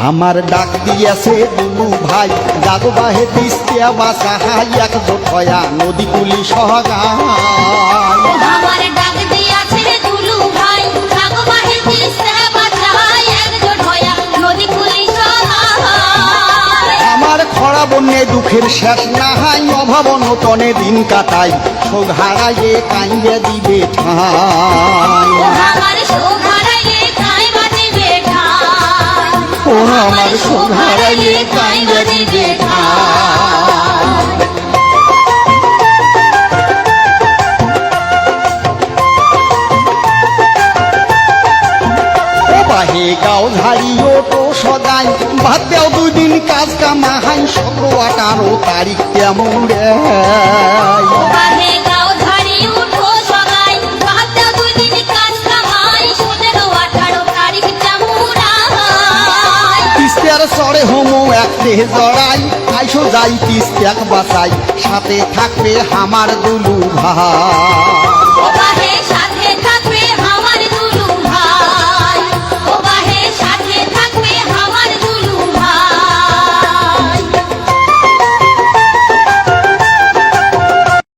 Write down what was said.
আমার ডাক দিয়েছে দুলু ভাই জাগো বাহে তিস্তিয়া বাসা হাই এক জোটয়া নদী কুলি সহগায় আমার ডাক দিয়াছে দুলু ভাই জাগো বাহে তিস্তা বাসা হাই এক জোটয়া নদী কুলি সহায় আমার খরা বন্যে দুঃখের শেষ না হাই অভাব নতনে দিন কাটাই শোক হারাইয়ে কাইয়ে দিবে ঠাই আমার শোক হারাইয়ে কাই বাজিবে ঠাই ও আমার শোক হারাইয়ে কাই বাজিবে ঠাই বাহে গাও ঝাড়িও তো সদাই ভাত দেও 2 দিন কাজ কামাহাই 17-18 তারিখ কেমন রে বাহে গাও ঝাড়ি উঠো সবাই ভাত দাও 2 দিন কাজ কামাই 17-18 তারিখ জামুরাই তিস্তার সরে হোমো একতে জড়াই আইসো যাই তিস্তাক বাসাই সাথে থাকবে আমার দুলু ভাই বাহে